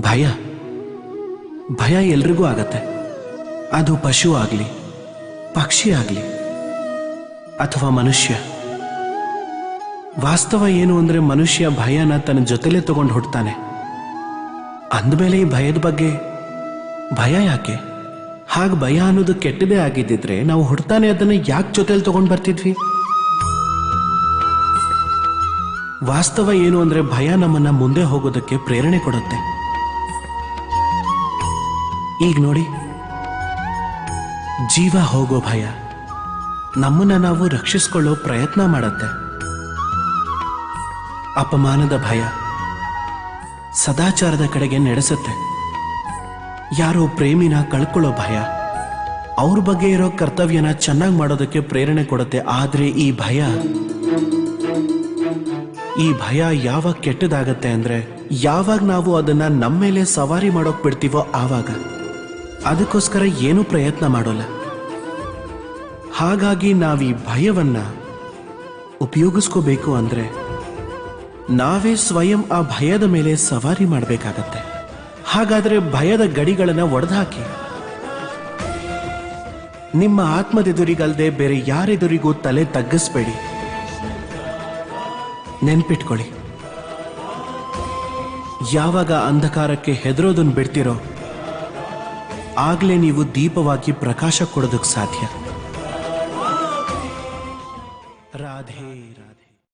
ಭಯ ಭಯ ಎಲ್ರಿಗೂ ಆಗತ್ತೆ. ಅದು ಪಶು ಆಗಲಿ, ಪಕ್ಷಿ ಆಗಲಿ, ಅಥವಾ ಮನುಷ್ಯ. ವಾಸ್ತವ ಏನು ಅಂದ್ರೆ ಮನುಷ್ಯ ಭಯನ ತನ್ನ ಜೊತೆಲೇ ತಗೊಂಡು ಹುಡ್ತಾನೆ. ಅಂದಮೇಲೆ ಈ ಭಯದ ಬಗ್ಗೆ ಭಯ ಯಾಕೆ? ಹಾಗೆ ಭಯ ಅನ್ನೋದು ಕೆಟ್ಟದೇ ಆಗಿದ್ದಿದ್ರೆ ನಾವು ಹುಡ್ತಾನೆ ಅದನ್ನ ಯಾಕೆ ಜೊತೆಲಿ ತಗೊಂಡು ಬರ್ತಿದ್ವಿ? ವಾಸ್ತವ ಏನು ಅಂದ್ರೆ ಭಯ ನಮ್ಮನ್ನ ಮುಂದೆ ಹೋಗೋದಕ್ಕೆ ಪ್ರೇರಣೆ ಕೊಡುತ್ತೆ. ಈಗ ನೋಡಿ, ಜೀವ ಹೋಗೋ ಭಯ ನಮ್ಮನ್ನ ನಾವು ರಕ್ಷಿಸಿಕೊಳ್ಳೋ ಪ್ರಯತ್ನ ಮಾಡತ್ತೆ. ಅಪಮಾನದ ಭಯ ಸದಾಚಾರದ ಕಡೆಗೆ ನಡೆಸುತ್ತೆ. ಯಾರೋ ಪ್ರೇಮಿನ ಕಳ್ಕೊಳ್ಳೋ ಭಯ ಅವ್ರ ಬಗ್ಗೆ ಇರೋ ಕರ್ತವ್ಯನ ಚೆನ್ನಾಗಿ ಮಾಡೋದಕ್ಕೆ ಪ್ರೇರಣೆ ಕೊಡುತ್ತೆ. ಆದ್ರೆ ಈ ಭಯ ಯಾವಾಗ ಕೆಟ್ಟದಾಗತ್ತೆ ಅಂದ್ರೆ ಯಾವಾಗ ನಾವು ಅದನ್ನ ನಮ್ಮ ಮೇಲೆ ಸವಾರಿ ಮಾಡೋಕ್ ಬಿಡ್ತೀವೋ ಆವಾಗ. ಅದಕ್ಕೋಸ್ಕರ ಏನೂ ಪ್ರಯತ್ನ ಮಾಡೋಲ್ಲ. ಹಾಗಾಗಿ ನಾವೀ ಭಯವನ್ನ ಉಪಯೋಗಿಸ್ಕೋಬೇಕು ಅಂದ್ರೆ ನಾವೇ ಸ್ವಯಂ ಆ ಭಯದ ಮೇಲೆ ಸವಾರಿ ಮಾಡಬೇಕಾಗತ್ತೆ. ಹಾಗಾದ್ರೆ ಭಯದ ಗಡಿಗಳನ್ನ ಒಡೆದುಹಾಕಿ. ನಿಮ್ಮ ಆತ್ಮದೆದುರಿಗಲ್ದೆ ಬೇರೆ ಯಾರೆದುರಿಗೂ ತಲೆ ತಗ್ಗಿಸ್ಬೇಡಿ. ನೆನ್ಪಿಟ್ಕೊಳ್ಳಿ, ಯಾವಾಗ ಅಂಧಕಾರಕ್ಕೆ ಹೆದರೋದನ್ನ ಬಿಡ್ತಿರೋ ಆಗ್ಲೇ ನೀವು ದೀಪವಾಗಿ ಪ್ರಕಾಶ ಕೊಡೋದಕ್ಕೆ ಸಾಧ್ಯ.